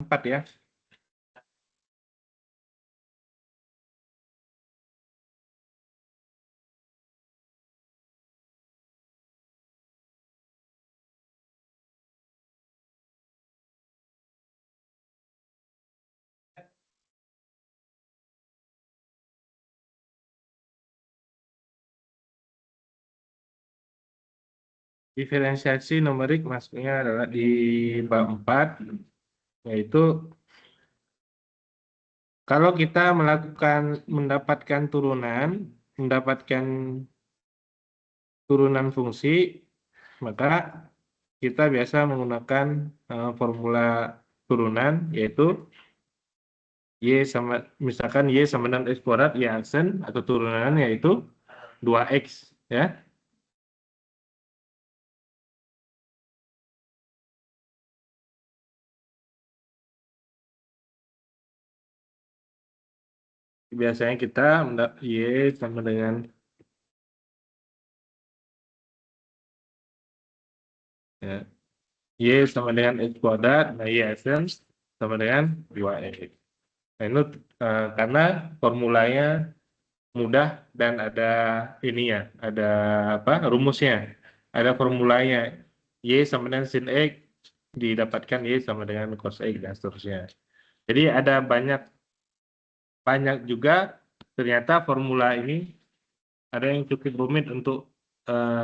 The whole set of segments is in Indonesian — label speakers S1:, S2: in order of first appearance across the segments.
S1: 4 ya. Diferensiasi numerik maksudnya adalah di bab 4, yaitu kalau kita mendapatkan turunan fungsi, maka kita biasa menggunakan formula turunan, yaitu Y sama, misalkan Y sama dengan X kuadrat, Y aksen atau turunan yaitu 2X ya. Biasanya kita Y sama dengan ya, Y sama dengan X kuadrat, nah Y aksen sama dengan 2X. Nah, itu karena formulanya mudah dan ada ini ya, ada apa? Rumusnya. Ada formulanya. Y sama dengan sin X didapatkan Y sama dengan cos X dan seterusnya. Jadi ada banyak juga ternyata formula ini ada yang cukup rumit untuk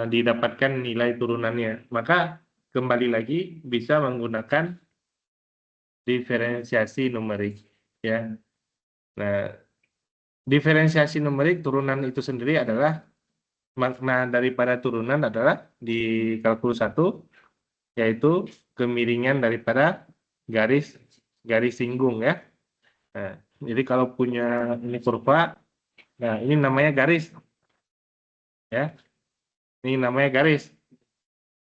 S1: didapatkan nilai turunannya. Maka kembali lagi bisa menggunakan diferensiasi numerik ya. Nah, diferensiasi numerik turunan itu sendiri adalah makna daripada turunan adalah di kalkulus 1 yaitu kemiringan daripada garis singgung ya. Nah, jadi kalau punya ini kurva, nah ini namanya garis ya. Ini namanya garis.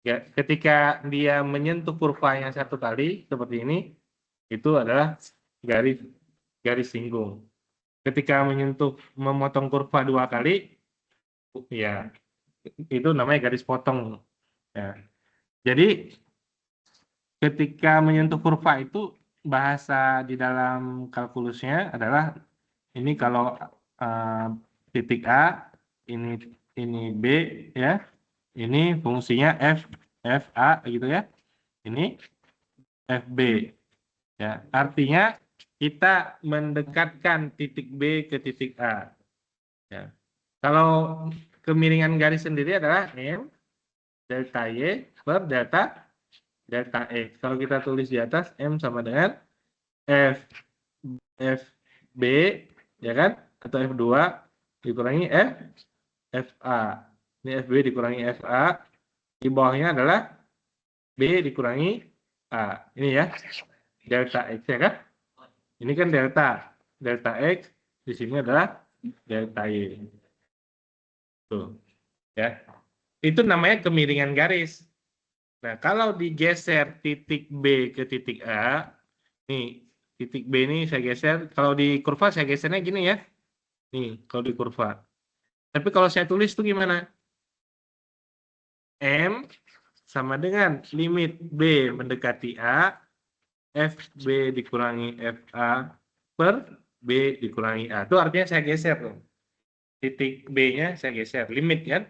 S1: Ya, ketika dia menyentuh kurvanya satu kali seperti ini, itu adalah garis singgung. Ketika memotong kurva 2 kali, ya itu namanya garis potong. Ya. Jadi ketika menyentuh kurva itu bahasa di dalam kalkulusnya adalah ini kalau titik A, ini B ya, ini fungsinya f A gitu ya, ini FB ya. Artinya kita mendekatkan titik B ke titik A. Ya. Kalau kemiringan garis sendiri adalah M delta Y per delta X. Kalau kita tulis di atas M sama dengan F FB ya kan, atau F2 dikurangi FA. Ini FB dikurangi FA, di bawahnya adalah B dikurangi A. Ini ya delta X ya kan. Ini kan delta X, di sini adalah delta Y. Tuh ya. Itu namanya kemiringan garis. Nah, kalau digeser titik B ke titik A, nih titik B ini saya geser, kalau di kurva saya gesernya gini ya. Nih, kalau di kurva. Tapi kalau saya tulis itu gimana? M sama dengan limit B mendekati A, FB dikurangi FA per B dikurangi A. Itu artinya saya geser tuh. Titik B-nya saya geser. Limit kan?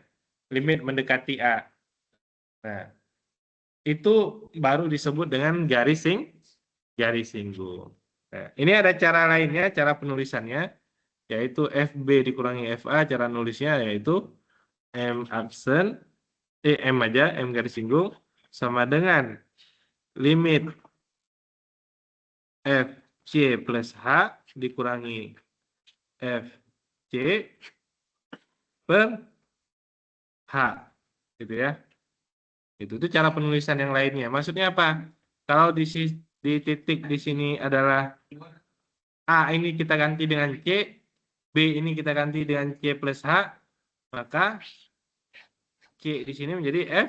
S1: Limit mendekati A. Nah, itu baru disebut dengan garis singgung. Nah, ini ada cara lainnya, cara penulisannya, yaitu FB dikurangi FA, cara nulisnya yaitu M aksen, M aja, M garis singgung, sama dengan limit FC plus H dikurangi FC per H. Gitu ya. Itu cara penulisan yang lainnya. Maksudnya apa? Kalau di titik di sini adalah A ini kita ganti dengan C, B ini kita ganti dengan C plus H, maka C di sini menjadi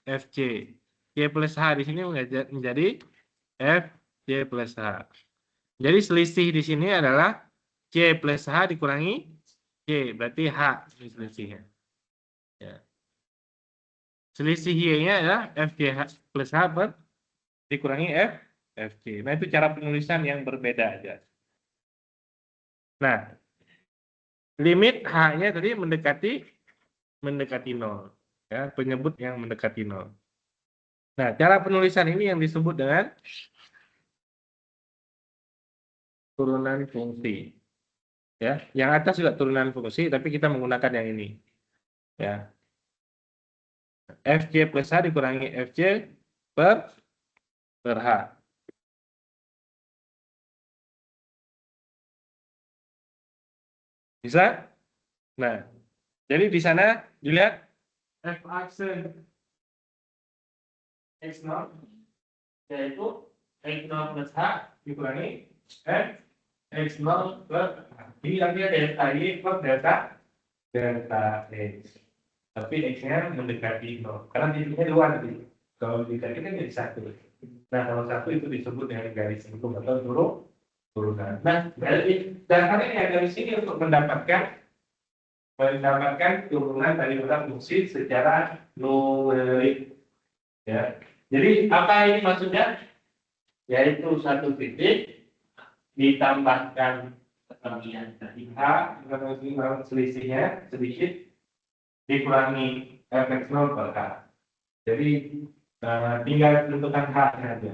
S1: FC. C plus H di sini menjadi FC plus H. Jadi selisih di sini adalah C plus H dikurangi C, berarti H ini selisihnya. Ya. Selisih Y-nya adalah FC plus H per dikurangi FC. Nah, itu cara penulisan yang berbeda aja. Nah, limit H-nya tadi mendekati 0. Ya, penyebut yang mendekati 0. Nah, cara penulisan ini yang disebut dengan turunan fungsi. Ya, yang atas juga turunan fungsi, tapi kita menggunakan yang ini. Ya. Fc plus H dikurangi Fc per H. Bisa? Nah, jadi di sana dilihat F aksen X0 yaitu X0 plus H dikurangi F X0 per H. Ini artinya delta Y plus delta X. Tapi X-nya mendekati 0. Karena titiknya 2 nanti. Kalau dikali kan jadi 1. Nah, kalau 1 itu disebut dengan garis lingkup atau turunan. Nah, dasarnya yang dari sini untuk mendapatkan turunan dari fungsi secara numerik. Ya. Jadi apa ini maksudnya? Yaitu satu titik ditambahkan keterangan dari H, selisihnya sedikit dikurangi Fx0 per H. Jadi tinggal tentukan H-nya aja.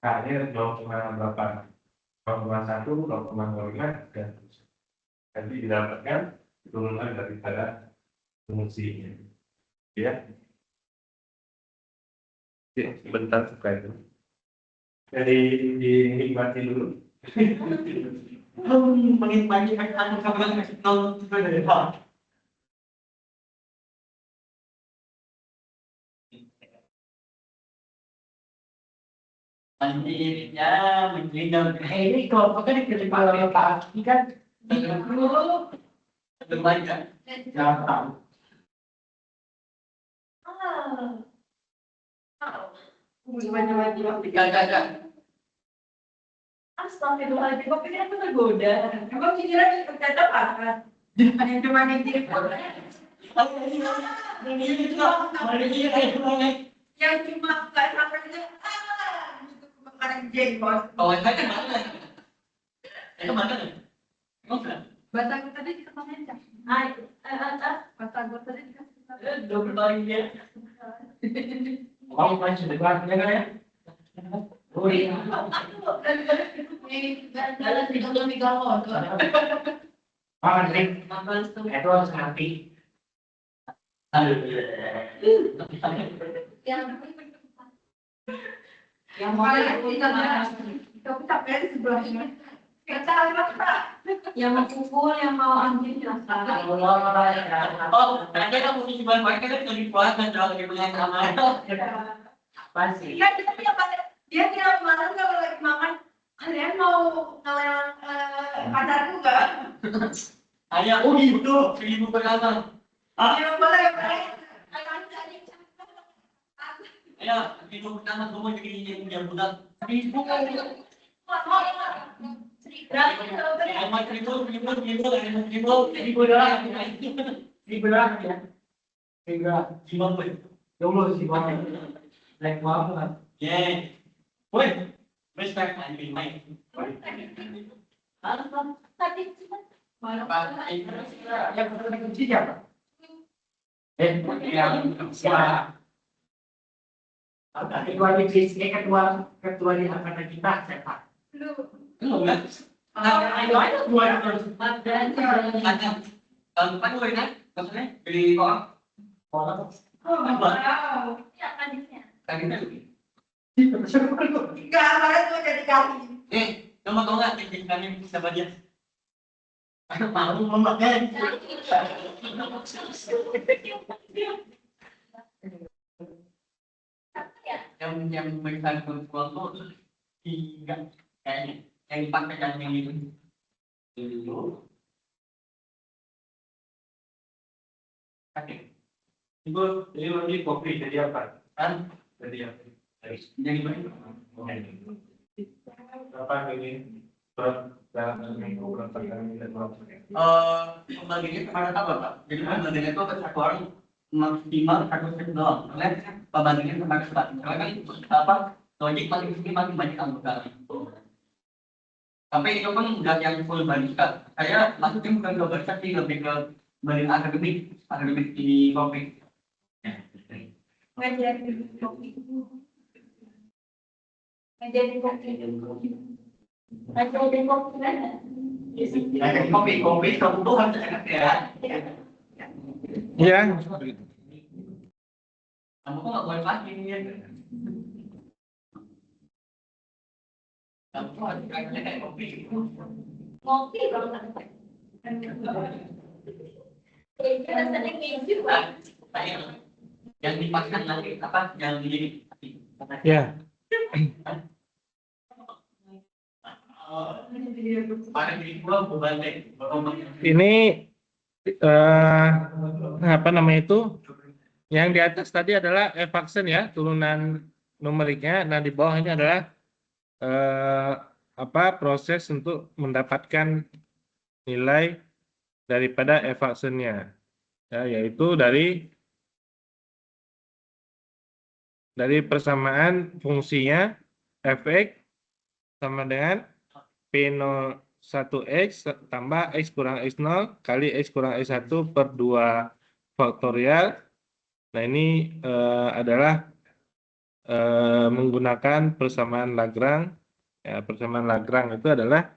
S1: H-nya 0,8, 0,1, 0,05 dan nanti didapatkan turunan daripada fungsinya. Ya. Sebentar supaya itu. Jadi dinikmati dulu.
S2: Menikmati kamu masih nol dari Pak. Mandirinya menghindar. Ini kalau kan di kepala Pak ini kan dulu lumayan. Jangan tahu. Macam-macam gak. Astagfirullahaladzim, kok pikir aku tergoda? Emang pikiran tercacap apa? Yang cuma ngintip yang cuma nggak sampai itu gitu kebakaran jenggot. Oh, itu mana? Itu mana? Batagor tadi kita pakai cak. Batagor tadi dikasih double lagi ya. Mau main sedekat ya kan ya? Oh iya. Dalam tiga motor. Makan ring. Itu harus hati. Yang mau tapi capek sebelahnya. Kita yang mau pukul, yang mau anjing jelaskan. Oh, nanti kamu di sebelah mereka kan jadi buat dan lagi punya kamar. Pasti. Iya, kita punya dia kira kemarin kalau lagi makan, kalian mau ngelelang pacarku nggak? Ayah, oh gitu, ibu pertama. Iya, boleh. Ayo, ibu pertama kamu jadi yang punya budak. Ibu. Woi, respect anjing main. Yang pertama kunci siapa? Yang siapa? Ketua divisi, ketua di angkatan kita siapa? Belum kan? Ayo dua terus. Tahun depan gue kan, maksudnya beli orang. Ya kandinya lebih. Enggak, kemarin gue jadi kali. Kamu tau nggak tinggikannya siapa dia? Malu memakai. Yang memberikan kontrol tuh tiga kayaknya yang dipakai dan yang itu dulu. Oke.
S1: Itu jadi lagi kopi jadi apa?
S2: Kan
S1: Jadi apa?
S2: jadi baik.
S1: Apa ini? Dalam seminggu berapa kali dan berapa kali?
S2: Pembagiannya kepada apa Pak? Jadi pembagiannya itu ke satu orang maksimal 1 set doang. Karena pembagiannya kepada Pak. Karena kan apa? Logik makin banyak anggota. Tapi itu pun nggak yang full balik. Saya maksudnya bukan ke baca sih, lebih ke balik akademik di topik. Ngajarin kopi. Ngajarin kopi. Ngajarin kopi kan? Ngajarin kopi itu harus enak ya.
S1: Iya.
S2: Kamu kok nggak boleh pagi ya? Kamu kok harus kayak kopi? Kopi kalau nggak. Kayaknya rasanya keju pak. Yang dipasang nanti apa? Yang di.
S1: Ya. Ini apa namanya itu? Yang di atas tadi adalah Evaxen ya, turunan numeriknya. Nah, di bawah ini adalah apa proses untuk mendapatkan nilai daripada Evaxennya, ya, yaitu dari persamaan fungsinya fx sama dengan P01x tambah x kurang x0 kali x kurang x1 per 2 faktorial. Nah, ini adalah menggunakan persamaan Lagrange. Ya, persamaan Lagrange itu adalah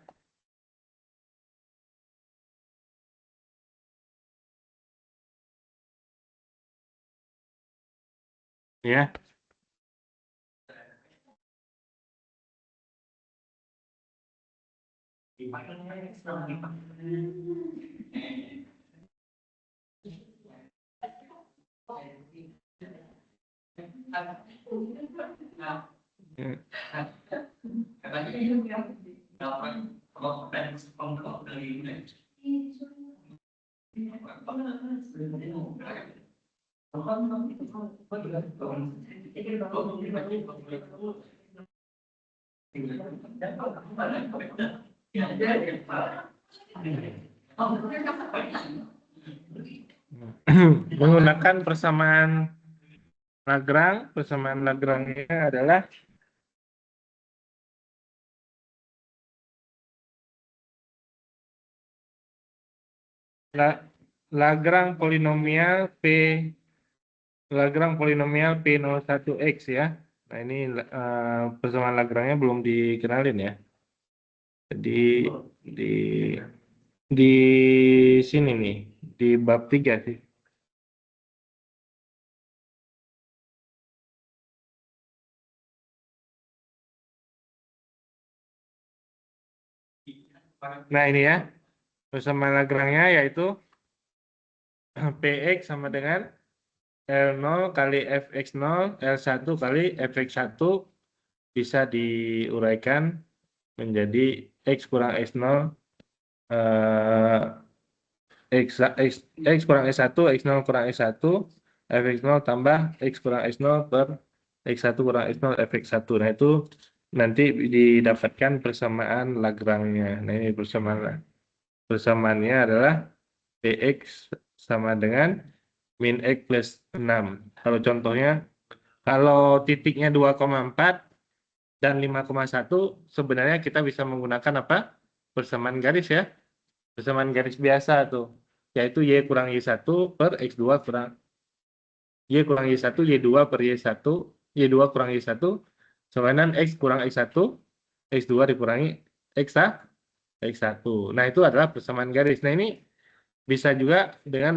S1: ya. Menggunakan persamaan Lagrange adalah Lagrange polinomial P01x ya. Nah, ini persamaan Lagrange-nya belum dikenalin ya. Jadi di sini nih, di bab 3 sih. Nah, ini ya, persamaan Lagrange-nya yaitu Px sama dengan L0 kali Fx0, L1 kali Fx1 bisa diuraikan menjadi X kurang X0, X kurang X1, X0 kurang X1, Fx0 tambah X kurang X0 per X1 kurang X0, Fx1. Nah, itu nanti didapatkan persamaan Lagrange-nya. Nah, ini persamaannya adalah Px sama dengan min X plus 6. Kalau contohnya, kalau titiknya 2,4 dan 5,1, sebenarnya kita bisa menggunakan apa? Persamaan garis ya. Persamaan garis biasa tuh. Yaitu Y kurang Y1 per X2 kurang Y kurang Y1, Y2 per Y1, Y2 kurang Y1, sama dengan X kurang X1, X2 dikurangi X1. Nah, itu adalah persamaan garis. Nah, ini bisa juga dengan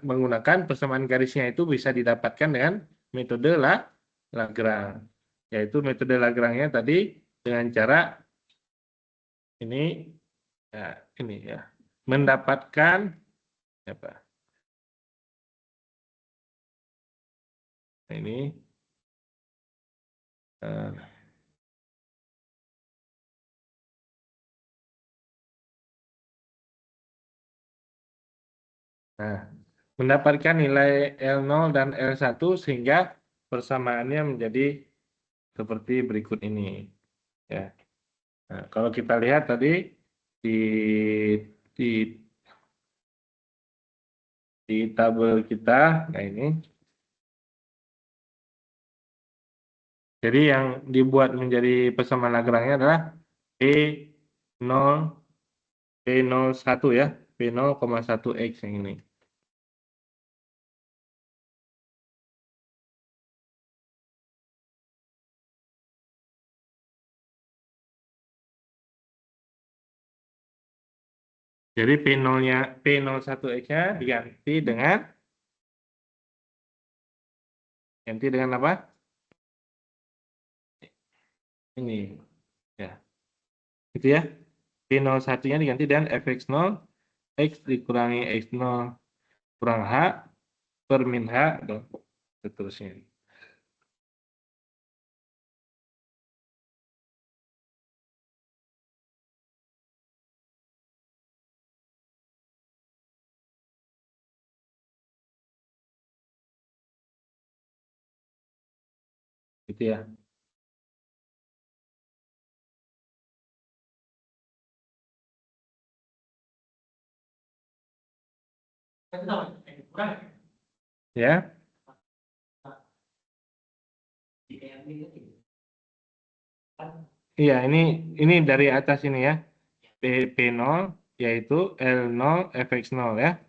S1: menggunakan persamaan garisnya itu bisa didapatkan dengan metode Lagrange. Yaitu metode Lagrange-nya tadi dengan cara ini ya, mendapatkan apa? Ini nah, mendapatkan nilai L0 dan L1 sehingga persamaannya menjadi seperti berikut ini ya. Nah, kalau kita lihat tadi di di di tabel kita, nah ini Jadi yang dibuat menjadi persamaan Lagrange adalah P0 P01 ya, P0,1 X yang ini. Jadi P0-nya P01X-nya ganti dengan apa? Ini ya. Gitu ya. P01-nya diganti dengan fx0 X dikurangi X0 kurang H per min H dan seterusnya. Gitu ya. Ya. Iya, ini dari atas ini ya. P0 yaitu L0 fx0 ya.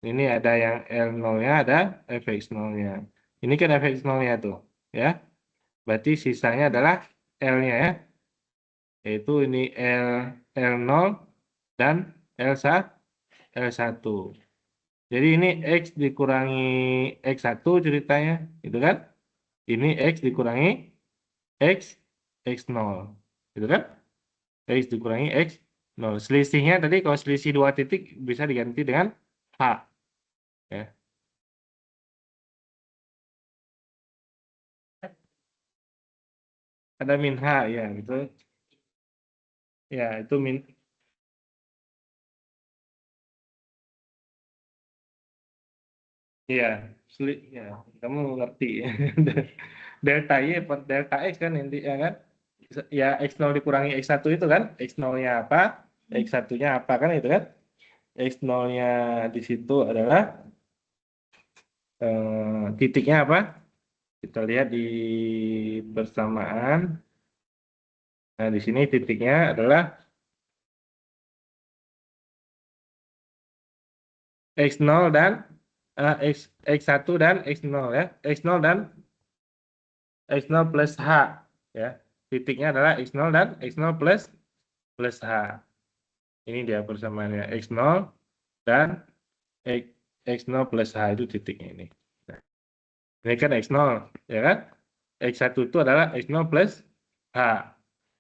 S1: Ini ada yang L0-nya, ada fx0-nya. Ini kan fx0-nya tuh, ya. Berarti sisanya adalah L-nya ya. Yaitu ini L0 dan L1. Jadi ini X dikurangi X1 ceritanya, gitu kan? Ini X dikurangi X, X0. Gitu kan? X dikurangi X0. Selisihnya tadi kalau selisih 2 titik bisa diganti dengan H. Ya. Ada min H, ya gitu. Ya, itu min. Iya, ya, kamu ngerti. Delta Y per delta X kan intinya kan? Ya X0 dikurangi X1 itu kan? X0-nya apa? X1-nya apa kan itu kan? X0-nya di situ adalah titiknya apa? Kita lihat di persamaan. Nah, di sini titiknya adalah X0 dan X1 dan X0 ya. X0 dan X0 plus H ya. Titiknya adalah X0 dan X0 plus H. Ini dia persamaannya X0 dan X0 plus H itu titiknya ini. Nah, ini kan X0 ya kan? X1 itu adalah X0 plus H.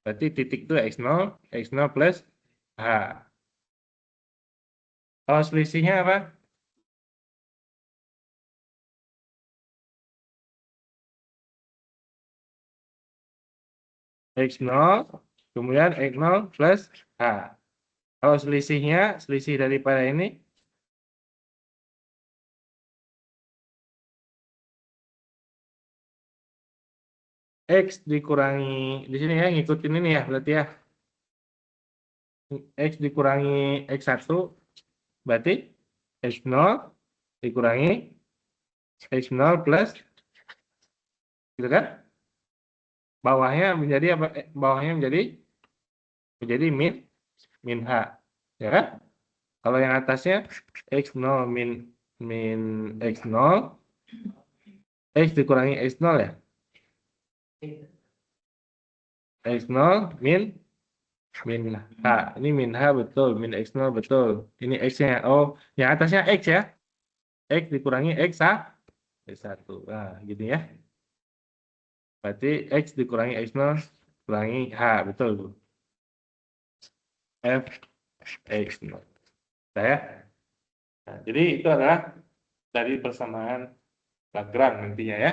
S1: Berarti titik itu X0, X0 plus H. Kalau selisihnya apa? X0, kemudian X0 plus H. Kalau selisihnya, selisih daripada ini, X dikurangi, di sini ya, ngikutin ini ya, berarti ya. X dikurangi X1, berarti X0 dikurangi X0 plus, gitu kan? Bawahnya menjadi apa? Bawahnya menjadi min H, ya kan? Kalau yang atasnya X0 min X0, X dikurangi X0 ya. X0 min H. Ini min H betul, min X0 betul. Ini X-nya. Oh, yang atasnya X ya. X dikurangi X1. Nah, gini ya. Berarti X dikurangi X0 kurangi H, betul. F X0. Saya. Nah, jadi itu adalah dari persamaan Lagrange nantinya ya.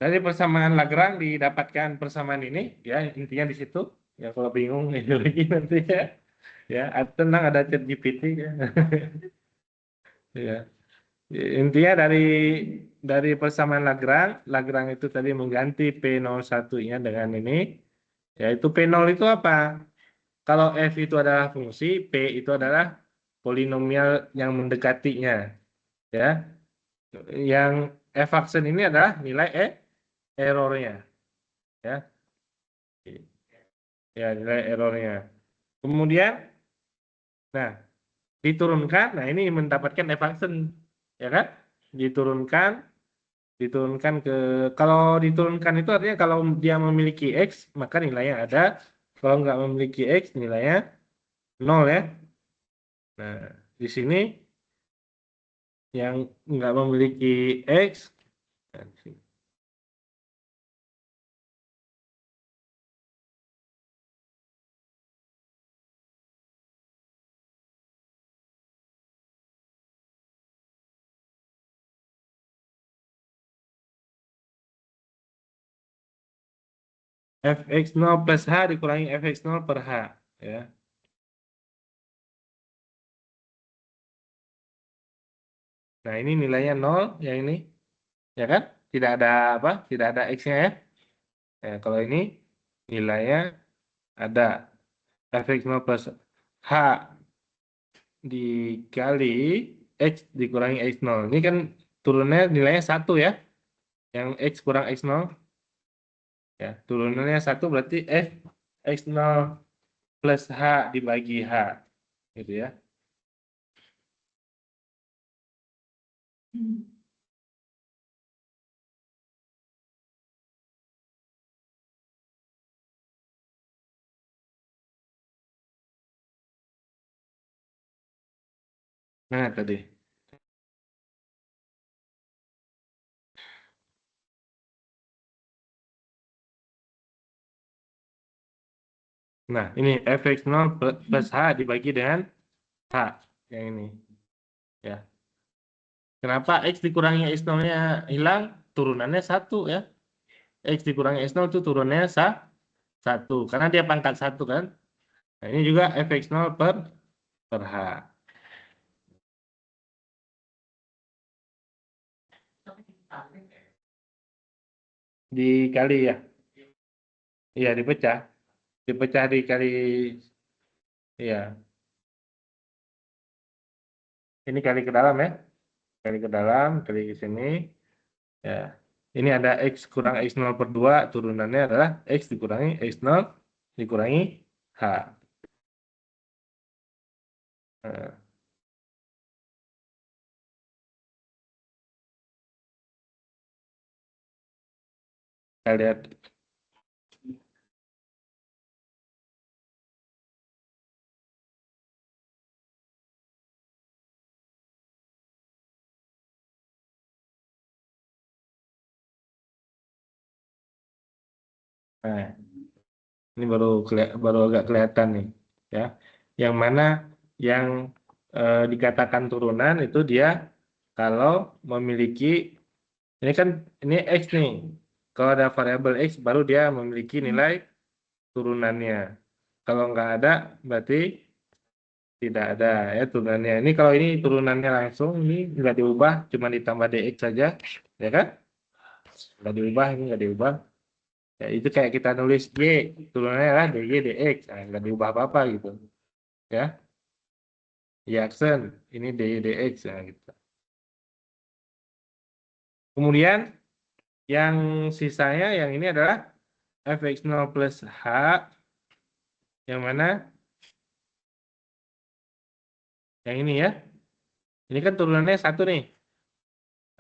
S1: Dari persamaan Lagrange didapatkan persamaan ini, ya intinya di situ. Ya kalau bingung ini lagi nanti ya. Ya, tenang ada ChatGPT ya. Ya. Intinya dari persamaan Lagrange, Lagrange itu tadi mengganti P01-nya dengan ini, yaitu P0 itu apa? Kalau F itu adalah fungsi, P itu adalah polinomial yang mendekatinya, ya. Yang F-function ini adalah nilai errornya, ya. Ya, nilai errornya. Kemudian, nah, diturunkan, nah ini mendapatkan F-function, ya kan? Diturunkan ke, kalau diturunkan itu artinya kalau dia memiliki X, maka nilainya ada. Kalau nggak memiliki X, nilainya 0 ya. Nah, di sini yang nggak memiliki X, nah, di sini. Fx0 plus H dikurangi Fx0 per H, ya. Nah, ini nilainya 0, yang ini, ya kan? Tidak ada apa? Tidak ada X-nya ya. Kalau ini nilainya ada Fx0 plus H dikali X dikurangi X0. Ini kan turunnya nilainya 1 ya. Yang X kurang X0. Ya, turunannya 1 berarti X0 plus H dibagi H. Gitu ya. Nah, tadi. Nah, ini Fx0 plus H dibagi dengan H. Yang ini. Ya. Kenapa X dikurangi X0-nya hilang? Turunannya 1 ya. X dikurangi X0 itu turunnya 1. Karena dia pangkat 1 kan. Nah, ini juga Fx0 per H. Dikali ya. Iya, dipecah. Dipecah dikali, iya. Ini kali ke dalam ya. Kali ke dalam, kali ke sini. Ya. Ini ada X kurang X0 per 2. Turunannya adalah X dikurangi X0 dikurangi H. Nah, kita lihat. Nah, ini baru agak kelihatan nih. Ya. Yang mana yang dikatakan turunan itu dia kalau memiliki, ini kan ini X nih. Kalau ada variabel X baru dia memiliki nilai turunannya. Kalau nggak ada berarti tidak ada ya turunannya. Ini kalau ini turunannya langsung, ini nggak diubah, cuma ditambah dx saja, ya kan? Nggak diubah, ini nggak diubah. Ya, itu kayak kita nulis y, turunannya adalah dy dx, nah, nggak diubah apa-apa gitu, ya. Jackson, ini dy dx, ya gitu. Kemudian yang sisanya yang ini adalah fx0 plus h, yang mana? Yang ini ya. Ini kan turunannya 1 nih.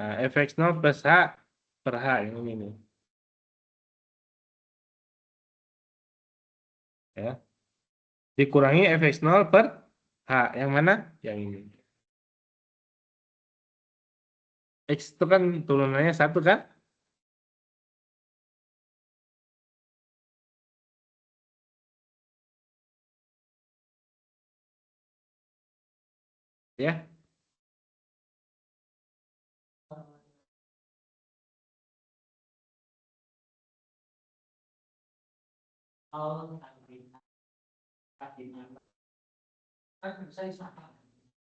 S1: Nah, fx0 plus h per h, yang ini nih. Ya. Dikurangi fx0 per h, yang mana? Yang ini. X itu kan turunannya 1 kan? Ya.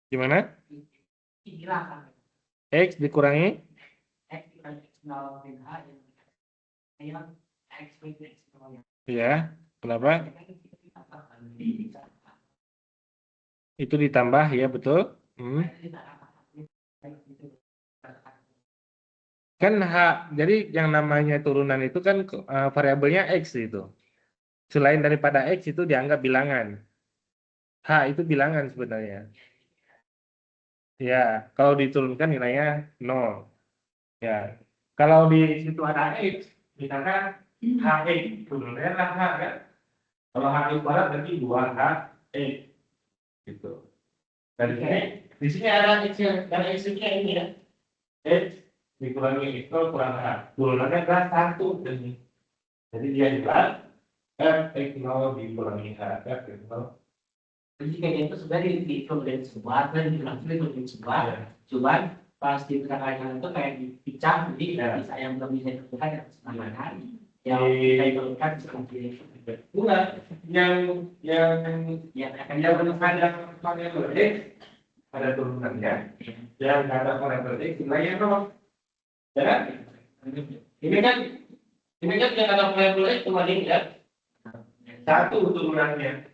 S1: Gimana? X dikurangi ya. Kenapa? Itu ditambah ya, betul. Hmm. Kan jadi yang namanya turunan itu kan variabelnya X itu. Selain daripada X itu dianggap bilangan. H itu bilangan sebenarnya. Ya, kalau diturunkan nilainya 0. Ya, kalau di situ ada X, misalkan HX, turunannya adalah H kan. Kalau H kuadrat berarti 2HX. Gitu. Dan di sini ada X, dan X-nya ini ya. X dikurangi X kurang H. Turunannya adalah 1. Jadi dia juga F(x0) dikurangi H. F(x0).
S2: Jadi kayaknya itu sebenarnya dihitung dari sebuah, kan dibilang itu dari sebuah. Cuman pas di tengahnya itu kayak dipecah, jadi bisa yang belum bisa ditentukan yang setengah yang kita hitungkan seperti itu.
S1: Bukan, yang menekan yang variabel X ada turunannya, yang ada variabel X nilainya 0. Ya kan? Ini kan yang ada variabel X cuma ini ya. 1 turunannya.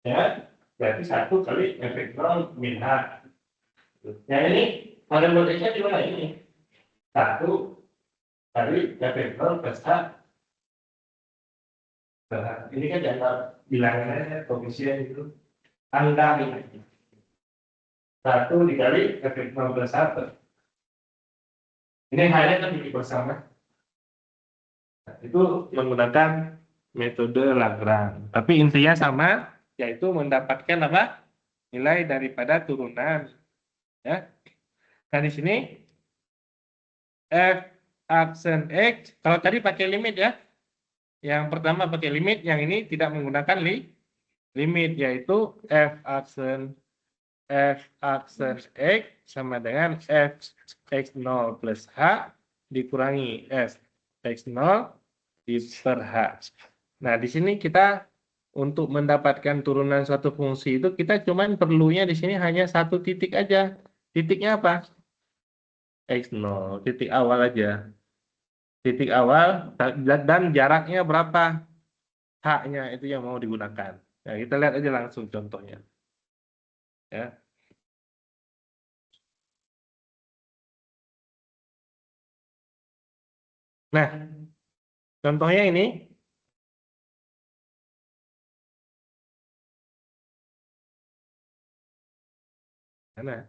S1: Ya, berarti 1 kali F(x0) min H. Yang ini variabel X-nya di mana ini? 1 kali F(x0) plus H. Nah, ini kan dianggap bilangannya koefisien itu angka ini. 1 dikali F(x0) plus 1. Ini hanya kan dikit bersama. Nah, itu menggunakan metode Lagrange. Tapi intinya sama, yaitu mendapatkan apa? Nilai daripada turunan. Ya. Nah, di sini F aksen X, kalau tadi pakai limit ya. Yang pertama pakai limit, yang ini tidak menggunakan limit, yaitu F aksen X sama dengan F(x0) plus H dikurangi F(x0) per H. Nah, di sini kita untuk mendapatkan turunan suatu fungsi itu kita cuman perlunya di sini hanya satu titik aja. Titiknya apa? X0, titik awal aja. Titik awal dan jaraknya berapa? H-nya itu yang mau digunakan. Nah, kita lihat aja langsung contohnya. Ya. Nah, contohnya ini. Mana?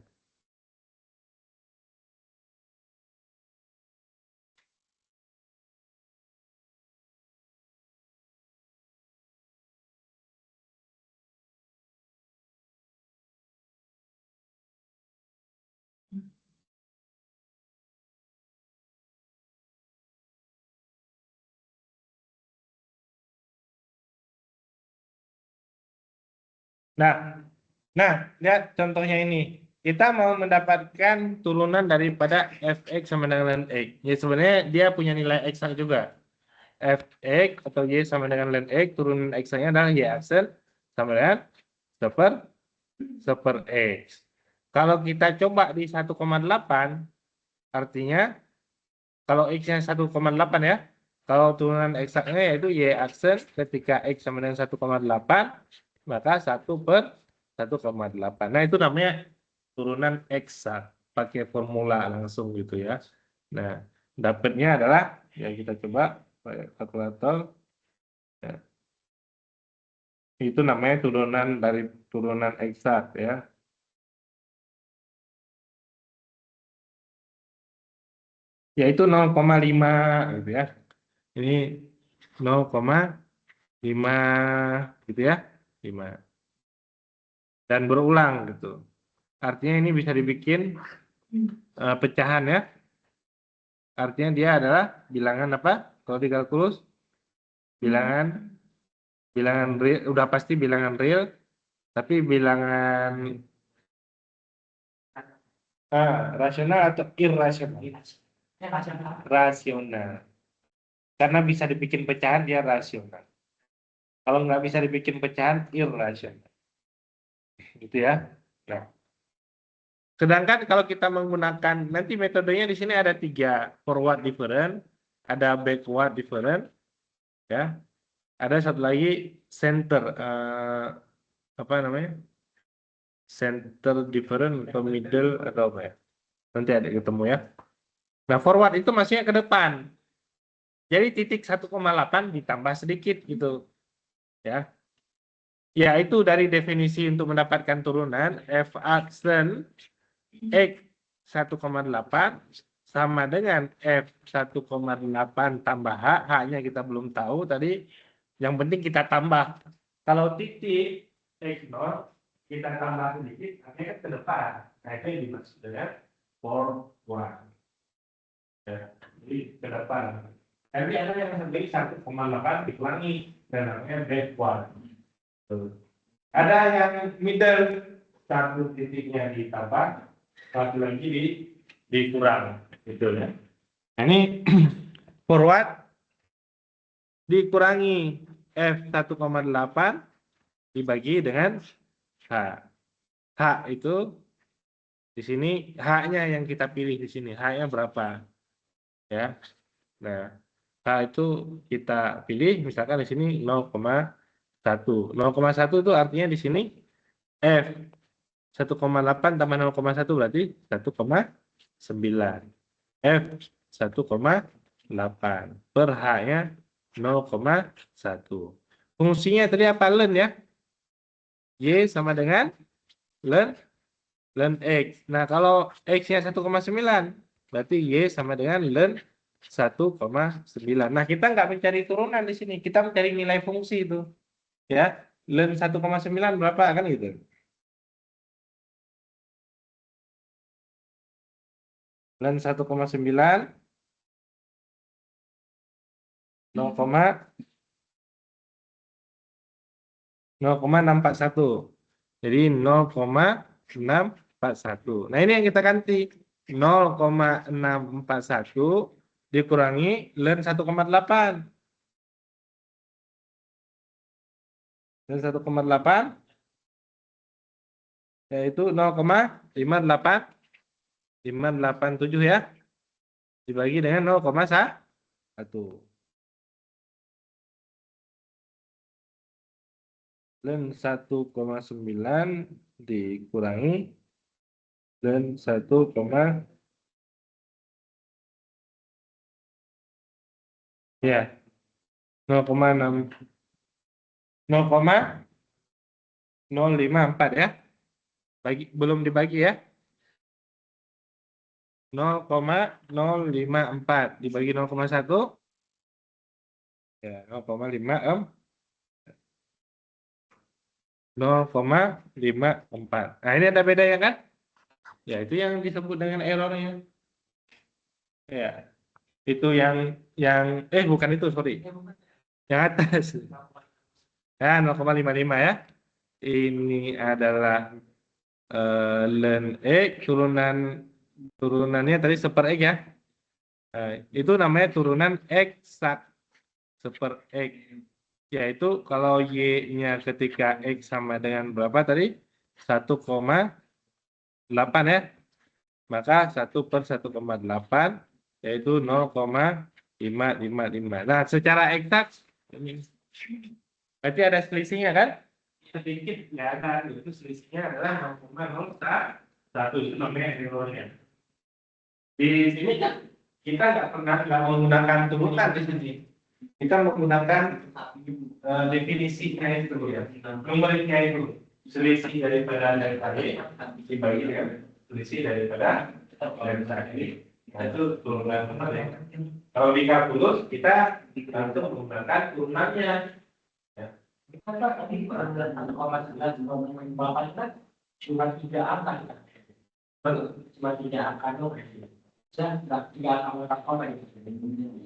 S1: Nah, lihat contohnya ini. Kita mau mendapatkan turunan daripada fx sama dengan ln x. Ya sebenarnya dia punya nilai x juga. Fx atau y sama dengan ln x, turunan x-nya adalah y aksen sama dengan seper x. Kalau kita coba di 1,8, artinya kalau x-nya 1,8 ya, kalau turunan x-nya yaitu y aksen ketika x sama dengan 1,8, maka 1/1,8. Nah, itu namanya turunan eksak pakai formula langsung gitu ya. Nah, dapatnya adalah ya kita coba pakai kalkulator. Ya. Itu namanya turunan dari turunan eksak ya. Yaitu 0,5 gitu ya. Ini 0,5 gitu ya. 5. Dan berulang gitu. Artinya ini bisa dibikin pecahan ya. Artinya dia adalah bilangan apa? Kalau di kalkulus bilangan real, udah pasti bilangan real, tapi bilangan rasional atau irrasional? Rasional. Karena bisa dibikin pecahan dia rasional. Kalau nggak bisa dibikin pecahan irrasional. Gitu ya. Nah. Sedangkan kalau kita menggunakan nanti metodenya di sini ada 3, forward different, ada backward different, ya. Ada satu lagi center apa namanya? Center different atau middle atau apa ya? Nanti ada ketemu ya. Nah, forward itu maksudnya ke depan. Jadi titik 1,8 ditambah sedikit gitu. Ya. Ya, itu dari definisi untuk mendapatkan turunan F aksen X 1,8 sama dengan F 1,8 tambah H. H-nya kita belum tahu tadi. Yang penting kita tambah. Kalau titik X0 kita tambah sedikit, artinya ke depan. Nah, itu yang dimaksud dengan forward. Ya, jadi ke depan. Tapi ada yang sendiri 1,8 dikurangi dan namanya backward. Ada yang middle, satu titiknya ditambah, satu lagi dikurang, gitu ya. Nah, ini forward dikurangi F 1,8 dibagi dengan H. H itu di sini H-nya yang kita pilih di sini. H-nya berapa? Ya. Nah, H itu kita pilih misalkan di sini 0,1. 0,1 itu artinya di sini F 1,8 tambah 0,1 berarti 1,9. F 1,8 per H-nya 0,1. Fungsinya tadi apa? Ln ya. Y sama dengan ln X. Nah, kalau X-nya 1,9 berarti Y sama dengan ln 1,9. Nah, kita nggak mencari turunan di sini. Kita mencari nilai fungsi itu. Ya, ln 1,9 berapa kan gitu. Ln 1,9 0,641. Jadi 0,641. Nah, ini yang kita ganti. 0,641 dikurangi ln 1,8. Ln 1,8 yaitu 0,587 ya. Dibagi dengan 0,1. Ln 1,9 dikurangi ln 1, ya 0,6 0,054 ya. Belum dibagi ya. 0,054 dibagi 0,1 ya 0,54. Nah, ini ada bedanya kan? Ya, itu yang disebut dengan errornya. Ya, itu yang bukan itu, sorry. Yang atas. Ya, 0,55 ya. Ini adalah ln X turunannya tadi seper X ya. Itu namanya turunan eksak seper X. Yaitu kalau Y-nya ketika X sama dengan berapa tadi? 1,8 ya. Maka 1/1,8 yaitu 0,555. Nah, secara eksak berarti ada selisihnya kan? Sedikit nggak ada. Itu selisihnya adalah 0,01. Itu namanya errornya. Di sini kan kita nggak menggunakan turunan di sini. Kita menggunakan definisinya itu ya, numeriknya itu selisih daripada tadi dibagi dengan selisih daripada tadi. Nah, itu turunan benar ya. Kalau di kalkulus kita untuk menggunakan turunannya. Ya.
S2: Cuma 3 angka. Cuma 3 angka doang. Saya nggak 3 angka orang itu.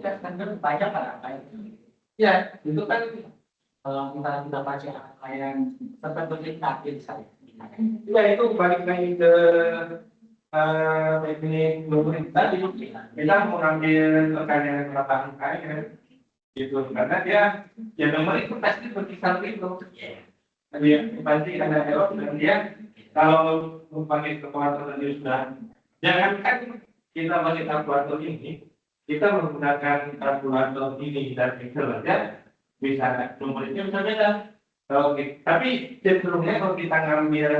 S2: Ya, kan banyak kan angka itu. Ya, itu kan kalau kita baca angka yang seperti takdir saya.
S1: Ya, itu balik lagi ke teknik numerik tadi. Kita mengambil tekanan berapa angka ya. Gitu, karena dia ya numerik itu pasti berkisar itu. Dia pasti ada error dan dia kalau memakai kalkulator tadi sudah, jangankan kita pakai kalkulator ini, kita menggunakan kalkulator ini dan Excel aja bisa numeriknya bisa beda. Tapi cenderungnya kalau kita ngambil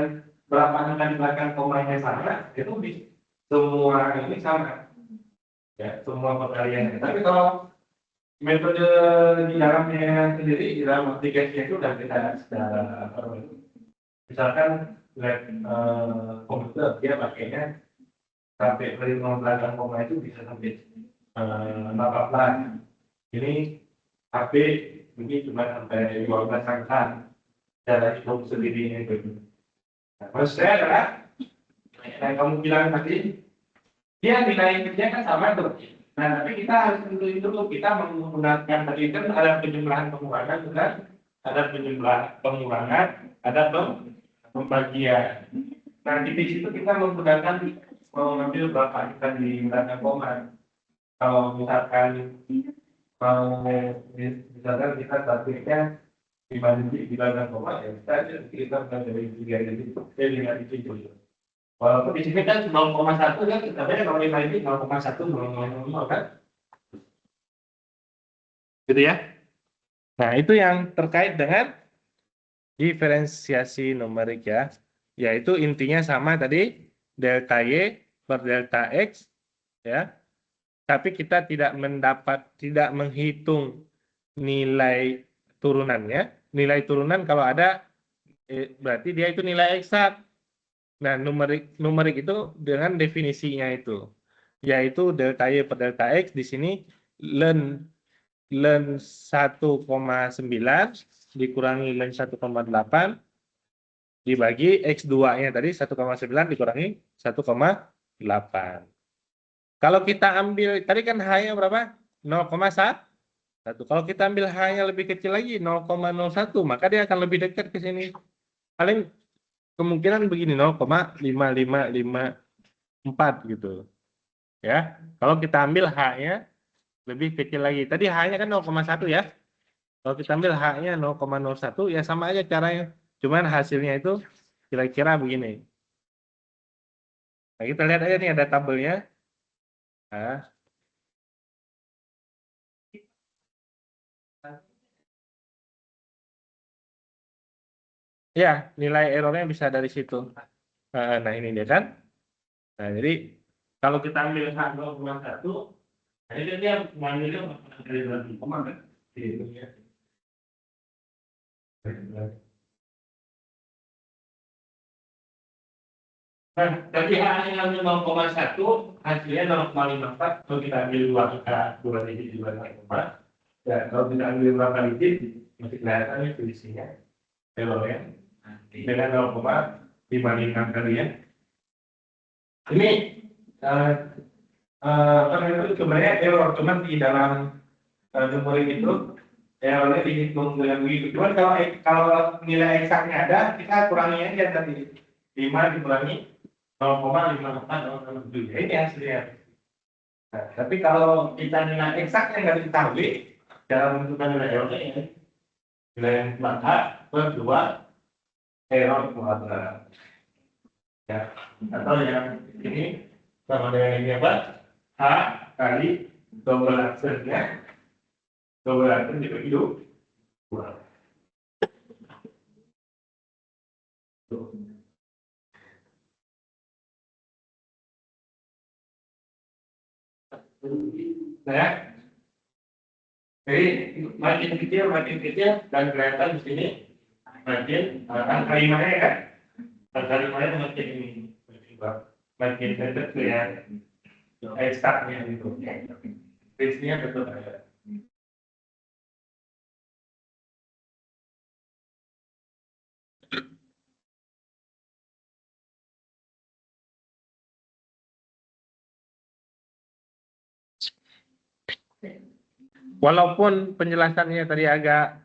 S1: berapa angka di belakang komanya sama, itu semua ini sama. Ya, semua perkalian. Tapi kalau metode di dalamnya sendiri, di dalam aplikasinya itu sudah kita sudah apa namanya, misalkan lab komputer dia pakainya sampai perhitungan belakang koma itu bisa sampai 14. Ini HP ini cuma sampai 12 angka. Cara hitung sendirinya itu. Nah, maksud saya adalah yang kamu bilang tadi, dia nilainya kan sama tuh. Nah, tapi kita harus tentuin dulu kita menggunakan tadi kan ada penjumlahan pengurangan, benar? Ada penjumlahan pengurangan, ada pembagian. Nah, di situ kita menggunakan mau ngambil berapa kita di belakang koma. Kalau misalkan mau misalkan kita targetnya 5 digit di belakang koma ya kita dari 3 digit dari 5 digit dulu. Walaupun di sini kan 0,1 kan sebenarnya kalau 5 ini 0,1 0,00 kan. Gitu ya. Nah, itu yang terkait dengan diferensiasi numerik ya. Yaitu intinya sama tadi delta Y per delta X ya. Tapi kita tidak menghitung nilai turunannya. Nilai turunan kalau ada berarti dia itu nilai eksak. Nah, numerik itu dengan definisinya itu, yaitu delta Y per delta X di sini ln 1,9 dikurangi ln 1,8 dibagi X2-nya tadi 1,9 dikurangi 1,8. Kalau kita ambil tadi kan H-nya berapa? 0,1. Kalau kita ambil H-nya lebih kecil lagi 0,01, maka dia akan lebih dekat ke sini. Paling kemungkinan begini 0,5554 gitu. Ya. Kalau kita ambil H-nya lebih kecil lagi. Tadi H-nya kan 0,1 ya. Kalau kita ambil H-nya 0,01 ya sama aja caranya. Cuman hasilnya itu kira-kira begini. Nah, kita lihat aja nih ada tabelnya. Nah. Ya, nilai errornya bisa dari situ. Nah, ini dia kan. Nah, jadi kalau kita ambil H 0,1, nah ini dia mengambilnya dari berarti koma kan? Gitu ya. Nah, tapi H-nya 0,1, hasilnya 0,54. Kalau kita ambil dua angka, dua digit di belakang koma, ya kalau kita ambil berapa digit, masih kelihatan ya selisihnya. Errornya dengan 0,55 kali ya. Ini apa namanya sebenarnya error cuman di dalam numerik itu errornya dihitung dengan begitu. Cuman kalau nilai eksaknya ada, kita kurangi aja tadi 5 dikurangi 0,5407. Ini hasilnya. Nah, tapi kalau kita nilai eksaknya nggak diketahui, dalam menentukan nilai errornya ini nilai yang H per 2 error kuadrat. Ya, atau yang ini sama dengan ini apa? H kali double aksennya, double aksen dibagi 2. Nah, ya. Jadi makin kecil dan kelihatan di sini makin angka 5-nya ya kan? Angka 5-nya makin ini, makin dekat ya eksaknya itu. Base-nya betul ada. Walaupun penjelasannya tadi agak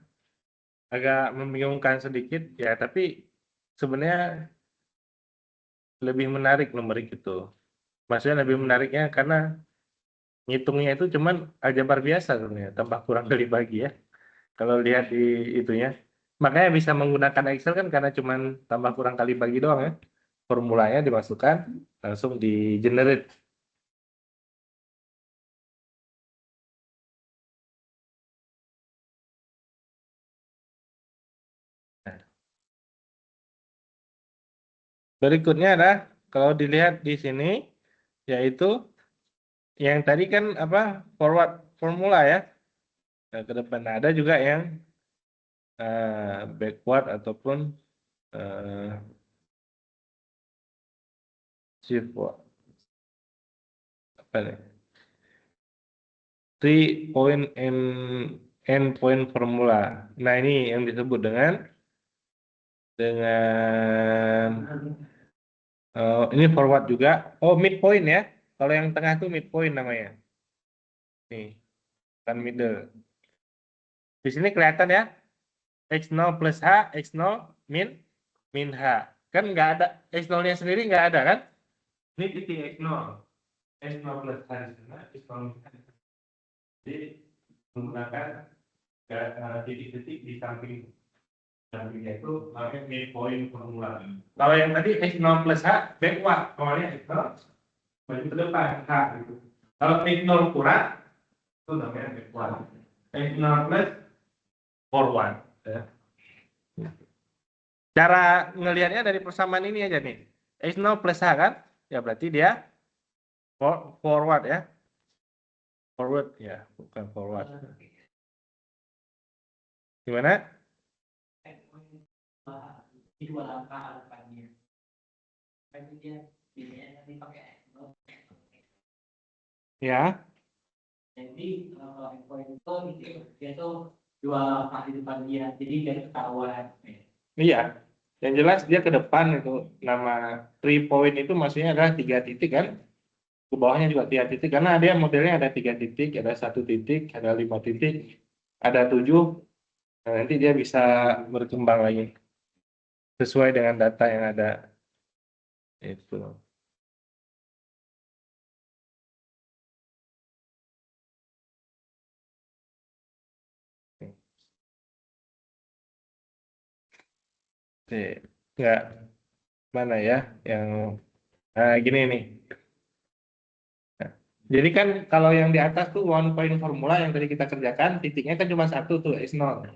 S1: membingungkan sedikit ya, tapi sebenarnya lebih menarik numerik itu. Maksudnya lebih menariknya karena ngitungnya itu cuman aljabar biasa sebenarnya, tambah kurang kali bagi ya. Kalau lihat di itunya. Makanya bisa menggunakan Excel kan karena cuman tambah kurang kali bagi doang ya. Formulanya dimasukkan, langsung di generate. Berikutnya adalah kalau dilihat di sini yaitu yang tadi kan apa forward formula ya. Nah, ke depan. Nah, ada juga yang backward ataupun shift apa nih? 3 point and end point formula. Nah, ini yang disebut dengan ini forward juga. Oh, midpoint ya. Kalau yang tengah itu midpoint namanya. Nih, kan middle. Di sini kelihatan ya. X0 plus H, X0 min H. Kan nggak ada, X0-nya sendiri nggak ada kan? Ini titik X0. X0 plus H di sana, X0 min H. Jadi menggunakan titik-titik di sampingnya itu namanya midpoint formula. Kalau yang tadi X0 plus H, backward. Awalnya X0, maju ke depan H gitu. Kalau X0 kurang, itu namanya backward. X0 plus forward. Ya. Cara ngelihatnya dari persamaan ini aja nih. X0 plus H kan? Ya berarti dia forward ya. Forward ya, bukan forward. Gimana?
S2: Dua langkah depannya. Dia nanti pakai
S1: Ya.
S2: Jadi kalau endpoint itu dia tuh dua langkah di depan dia, jadi dia ketahuan.
S1: Iya. Yang jelas dia ke depan itu nama 3 point itu maksudnya adalah 3 titik kan? Ke bawahnya juga 3 titik karena dia modelnya ada 3 titik, ada 1 titik, ada 5 titik, ada 7. Nah, nanti dia bisa berkembang lagi sesuai dengan data yang ada. Itu. Enggak mana ya yang gini nih. Nah, jadi kan kalau yang di atas tuh one point formula yang tadi kita kerjakan titiknya kan cuma satu tuh X0.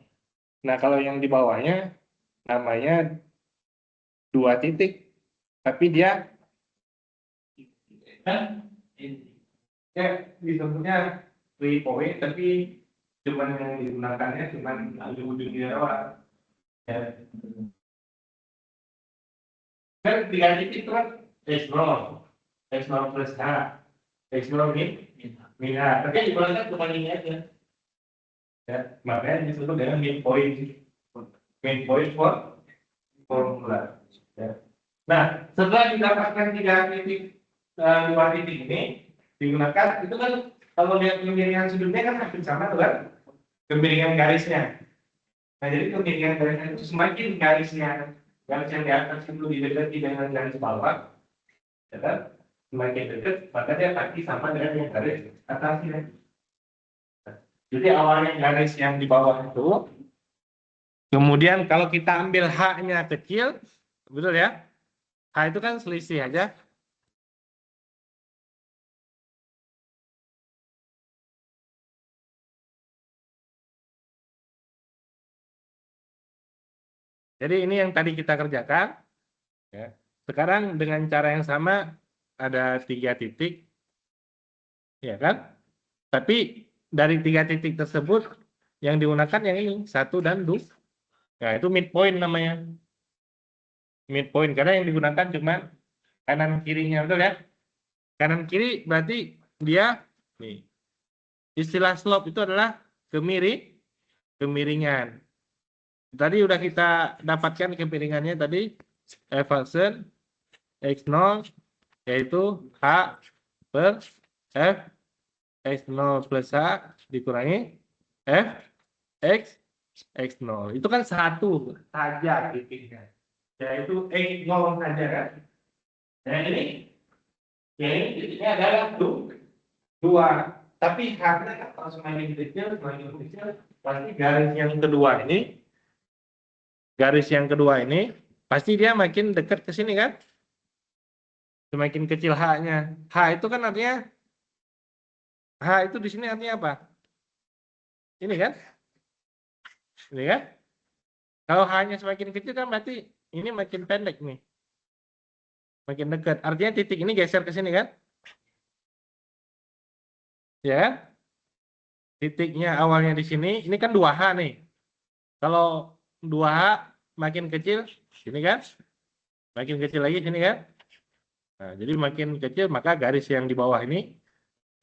S1: Nah kalau yang di bawahnya namanya 2 titik tapi dia kan ya disebutnya 3 point tapi cuman yang digunakannya cuman ujung-ujungnya doang. Ya. Kan 3 titik itu kan X0 plus H, X0 min H. Tapi yang digunakan cuma ini aja. Ya, makanya disebut dengan midpoint formula. Ya. Nah, setelah didapatkan 3 titik 2 titik ini digunakan itu kan kalau lihat kemiringan sudutnya kan hampir sama tuh kan kemiringan garisnya. Nah, jadi kemiringan garisnya itu semakin garis yang di atas itu didekati dengan garis bawah, ya kan? Semakin dekat maka dia pasti sama dengan yang garis atasnya. Jadi awalnya garis yang di bawah itu, kemudian kalau kita ambil H-nya kecil, betul ya? H itu kan selisih aja. Jadi ini yang tadi kita kerjakan. Ya. Sekarang dengan cara yang sama ada 3 titik, ya kan? Tapi dari 3 titik tersebut yang digunakan yang ini 1 dan 2. Nah itu midpoint namanya. Midpoint karena yang digunakan cuma kanan kirinya, betul ya? Kanan kiri berarti dia nih. Istilah slope itu adalah kemiringan. Tadi udah kita dapatkan kemiringannya tadi Everson X0 yaitu H per F X0 plus H dikurangi F X X0. Itu kan satu saja titiknya. Yaitu X0 saja kan. Nah ini titiknya adalah 2. Tapi H-nya kan kalau semakin kecil pasti garis yang kedua ini pasti dia makin dekat ke sini kan? Semakin kecil H-nya. H itu kan artinya H itu di sini artinya apa? Ini kan? Ini kan? Kalau H-nya semakin kecil kan berarti ini makin pendek nih. Makin dekat. Artinya titik ini geser ke sini kan? ya kan? Titiknya awalnya di sini, ini kan 2H nih. Kalau 2H makin kecil, sini kan? Makin kecil lagi sini kan? Nah, jadi makin kecil maka garis yang di bawah ini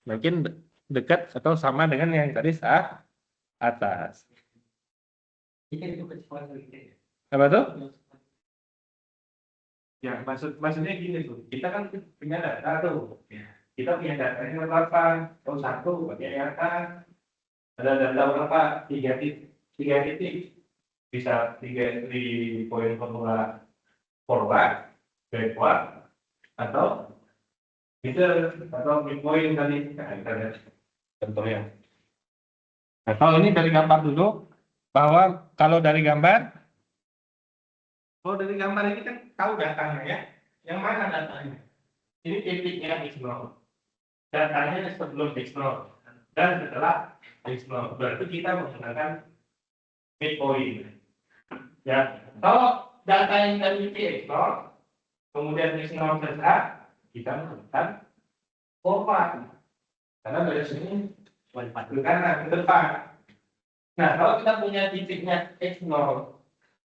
S1: makin dekat atau sama dengan yang garis atas. Apa tuh? Ya, maksudnya gini tuh. Kita kan punya data tuh. Kita punya datanya berapa? Oh, 1 bagian yang atas. Ada data berapa? 3 titik. Bisa 3 di poin formula forward, backward, atau middle, atau midpoint tadi. Nah, kita lihat contohnya. Nah, kalau ini dari gambar dulu, bahwa kalau dari gambar ini kan tahu datanya ya. Yang mana datanya? Ini titiknya X0. Datanya sebelum X0 dan setelah X0. Berarti kita menggunakan midpoint. Ya, kalau data yang dari X0 kemudian X0 selesai, kita menggunakan forward. Karena dari sini ke kanan, ke depan. Nah, kalau kita punya titiknya X0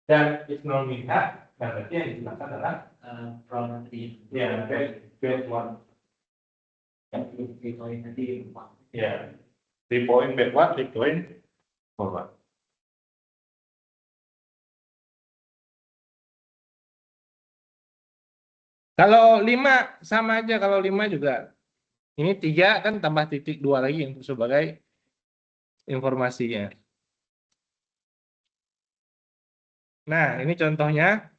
S1: dan X0 minta, berarti yang digunakan adalah backward. Ya, 3 point backward, 3 point forward. Kalau 5 sama aja, kalau 5 juga. Ini 3 kan tambah titik 2 lagi untuk sebagai informasinya. Nah, ini contohnya.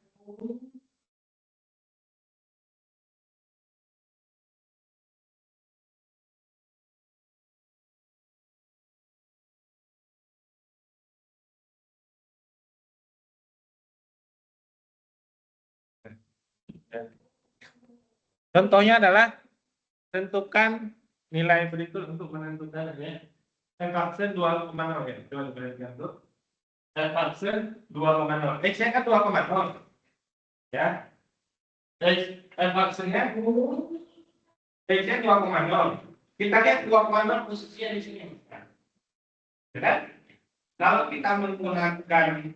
S1: Contohnya adalah tentukan nilai berikut untuk menentukan ya. Function 2,0 ya. Coba perhatikan tuh. Function 2,0. X-nya kan 2,0. Ya. Functionnya X-nya 2,0. Kita lihat 2,0 posisinya di sini. Ya kan? Kalau kita menggunakan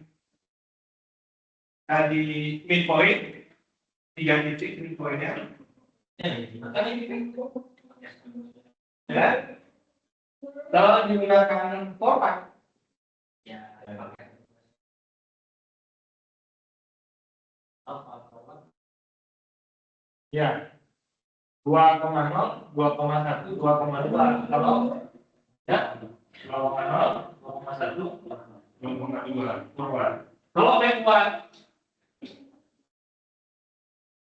S1: tadi midpoint, 3 titik midpointnya. Ya. Kalau digunakan forward, ya. Ya. 2,0, 2,1, 2,2. Kalau ya 2,0, 2,1, 2,2 forward. Kalau backward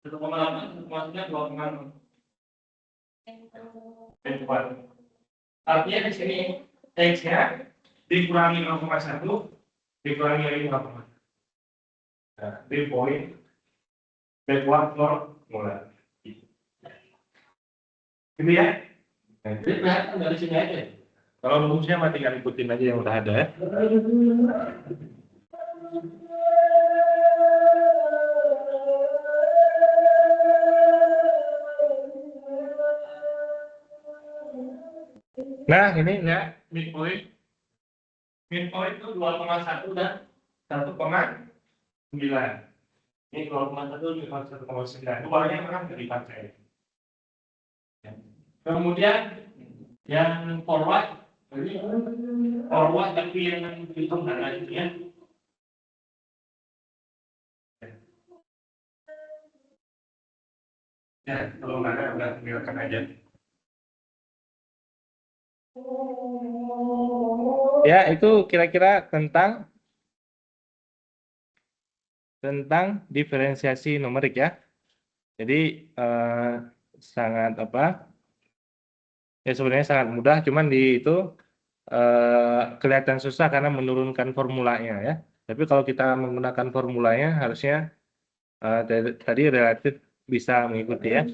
S1: 1,8 maksudnya 2,0. Backward. Artinya di sini X-nya dikurangi 0,1 dikurangi lagi 0,1. Nah, di poin backward formula. Gitu ya. Nah, jadi kelihatan dari sini aja. Kalau rumusnya mah tinggal ikutin aja yang udah ada ya. Nah, ini ya midpoint. Midpoint itu 2,1 dan 1,9. Ini 2,1 dan 1,9. Duanya memang dipakai. Kemudian yang forward tapi yang hitung data itu ya. Ya, kalau nggak ada udah tinggalkan aja. Ya, itu kira-kira tentang diferensiasi numerik ya. Jadi sangat apa? Ya sebenarnya sangat mudah, cuman di itu kelihatan susah karena menurunkan formulanya ya. Tapi kalau kita menggunakan formulanya harusnya tadi relatif bisa mengikuti ya.